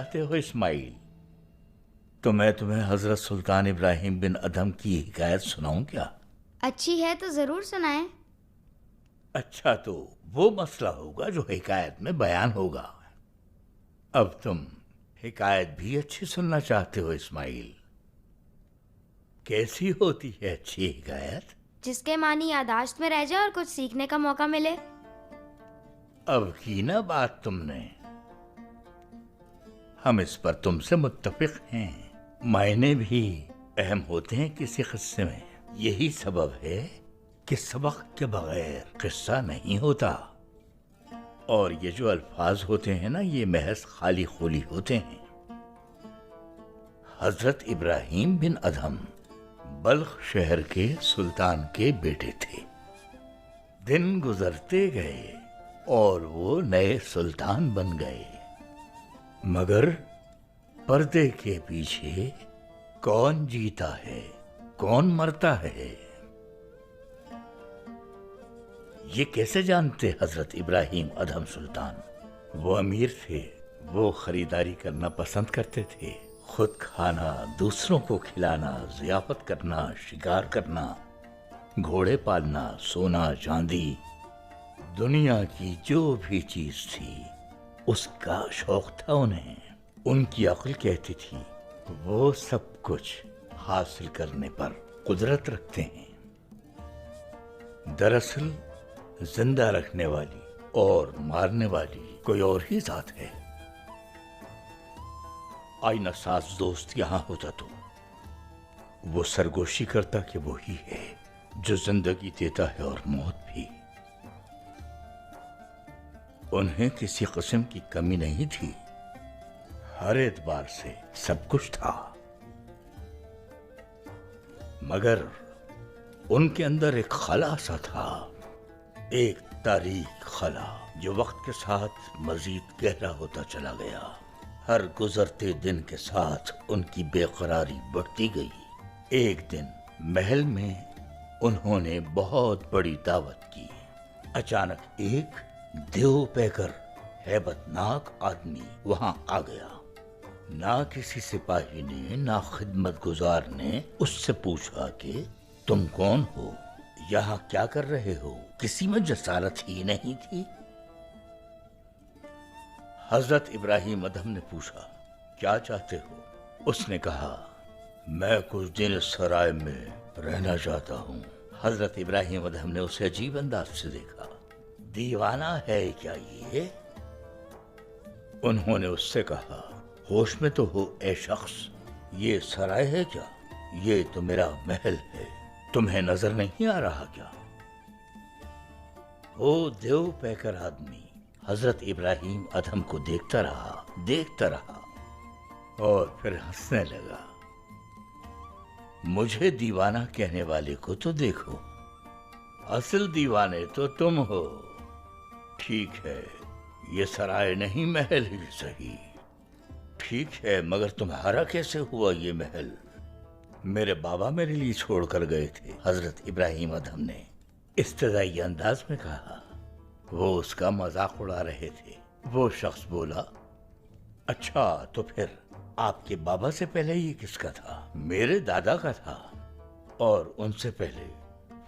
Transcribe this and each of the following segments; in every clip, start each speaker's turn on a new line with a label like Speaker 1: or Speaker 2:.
Speaker 1: चाहते हो इस्माइल? तो मैं तुम्हें हजरत सुल्तान इब्राहिम बिन अदहम की हिकायत सुनाऊं क्या?
Speaker 2: अच्छी है तो जरूर सुनाएं।
Speaker 1: अच्छा, तो वो मसला होगा जो हिकायत में बयान होगा। अब तुम हिकायत भी अच्छी सुनना चाहते हो इस्माइल? कैसी होती है अच्छी हिकायत?
Speaker 2: जिसके मानी यादाश्त में रह जाए और कुछ सीखने का मौका मिले।
Speaker 1: अब की ना बात तुमने। हम इस पर तुमसे मुत्तफिक हैं। मायने भी अहम होते हैं किसी किस्से में। यही सबब है कि सबक के बगैर किस्सा नहीं होता। और ये जो अल्फाज होते हैं ना, ये महज खाली खोली होते हैं। हजरत इब्राहिम बिन अदहम बल्ख शहर के सुल्तान के बेटे थे। दिन गुजरते गए और वो नए सुल्तान बन गए। मगर पर्दे के पीछे कौन जीता है, कौन मरता है, ये कैसे जानते हजरत इब्राहिम अदहम सुल्तान? वो अमीर थे। वो खरीदारी करना पसंद करते थे। खुद खाना, दूसरों को खिलाना, जियाफत करना, शिकार करना, घोड़े पालना, सोना चांदी, दुनिया की जो भी चीज थी उसका शौक था उन्हें। उनकी अक्ल कहती थी वो सब कुछ हासिल करने पर कुदरत रखते हैं। दरअसल जिंदा रखने वाली और मारने वाली कोई और ही जात है। आईना साज दोस्त यहां होता तो वो सरगोशी करता कि वो ही है जो जिंदगी देता है और मौत भी। उन्हें किसी किस्म की कमी नहीं थी। हर एतबार से सब कुछ था। मगर उनके अंदर एक खला सा था, एक तारीख खला जो वक्त के साथ मजीद गहरा होता चला गया। हर गुजरते दिन के साथ उनकी बेकरारी बढ़ती गई। एक दिन महल में उन्होंने बहुत बड़ी दावत की। अचानक एक देव पैकर हैबतनाक आदमी वहां आ गया। ना किसी सिपाही ने, ना खिदमत गुजार ने उससे पूछा कि तुम कौन हो, यहाँ क्या कर रहे हो? किसी में जसारत ही नहीं थी। हजरत इब्राहिम अदहम ने पूछा, क्या चाहते हो? उसने कहा, मैं कुछ दिन इस सराय में रहना चाहता हूँ। हजरत इब्राहिम अदहम ने उसे अजीब अंदाज से देखा। दीवाना है क्या ये? उन्होंने उससे कहा, होश में तो हो ए शख्स, ये सराय है क्या? ये तो मेरा महल है, तुम्हें नजर नहीं आ रहा क्या? वो देव पैकर आदमी हजरत इब्राहिम अदहम को देखता रहा और फिर हंसने लगा। मुझे दीवाना कहने वाले को तो देखो, असल दीवाने तो तुम हो। ठीक है, ये सराय नहीं महल ही सही। ठीक है, मगर तुम्हारा कैसे हुआ ये महल? मेरे बाबा मेरे लिए छोड़कर गए थे, हजरत इब्राहिम अदहम ने इस्तदाई अंदाज में कहा। वो उसका मजाक उड़ा रहे थे। वो शख्स बोला, अच्छा तो फिर आपके बाबा से पहले ये किसका था? मेरे दादा का था, और उनसे पहले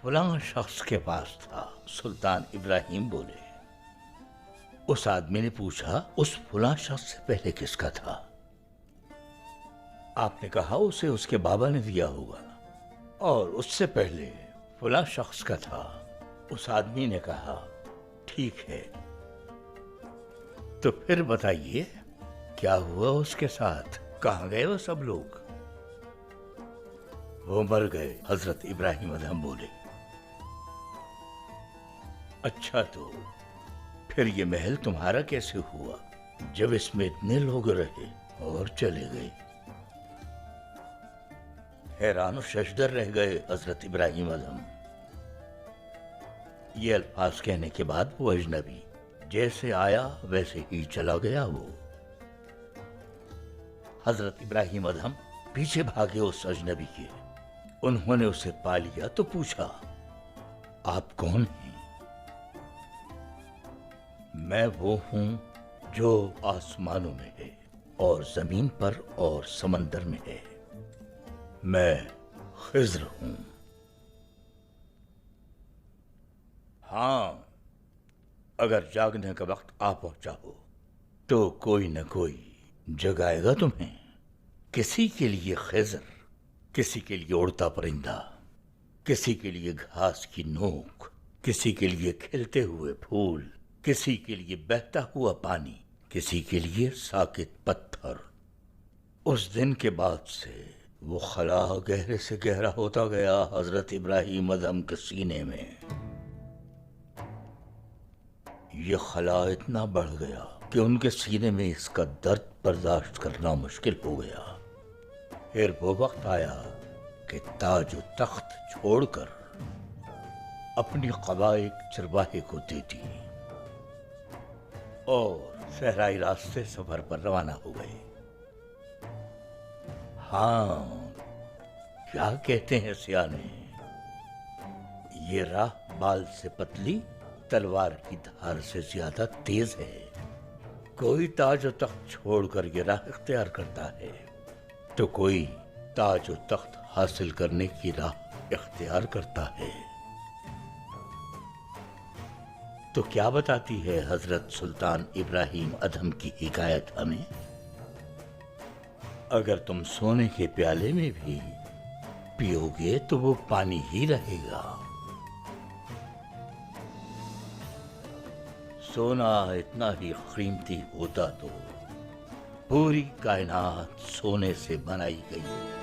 Speaker 1: फलां शख्स के पास था। सुल्तान इब्राहिम बोले। उस आदमी ने पूछा, उस फलां शख्स से पहले किसका था? आपने कहा उसे उसके बाबा ने दिया होगा, और उससे पहले फलां शख्स का था। उस आदमी ने कहा, ठीक है, तो फिर बताइए क्या हुआ उसके साथ? कहां गए वो सब लोग? वो मर गए, हजरत इब्राहिम अदहम बोले। अच्छा, तो फिर ये महल तुम्हारा कैसे हुआ जब इसमें इतने लोग रहे और चले गए? हैरान और शशदर रह गए हजरत इब्राहिम अदहम। ये अल्फाज कहने के बाद वो अजनबी जैसे आया वैसे ही चला गया। वो हजरत इब्राहिम अदहम पीछे भागे उस अजनबी के। उन्होंने उसे पा लिया तो पूछा, आप कौन हैं? मैं वो हूं जो आसमानों में है। और जमीन पर और समंदर में है। मैं खिज्र हूं। हाँ, अगर जागने का वक्त आ पहुंचा हो तो कोई न कोई जगाएगा तुम्हें। किसी के लिए खिज्र, किसी के लिए उड़ता परिंदा, किसी के लिए घास की नोक, किसी के लिए खिलते हुए फूल, किसी के लिए बहता हुआ पानी, किसी के लिए साकित पत्थर। उस दिन के बाद से वो खला गहरे से गहरा होता गया हजरत इब्राहिम अदहम के सीने में। ये खला इतना बढ़ गया कि उनके सीने में इसका दर्द बर्दाश्त करना मुश्किल हो गया। फिर वो वक्त आया कि ताज व तख्त छोड़कर अपनी क़बा एक चरवाहे को दे दी और सहराई रास्ते सफर पर रवाना हो गए। हाँ, क्या कहते हैं सियाने, ये राह बाल से पतली, तलवार की धार से ज्यादा तेज है। कोई ताज व तख्त छोड़कर ये राह इख्तियार करता है तो कोई ताज व तख्त हासिल करने की राह इख्तियार करता है। तो क्या बताती है हजरत सुल्तान इब्राहिम अदहम की हिकायत हमें? अगर तुम सोने के प्याले में भी पियोगे तो वो पानी ही रहेगा। सोना इतना ही कीमती होता तो पूरी कायनात सोने से बनाई गई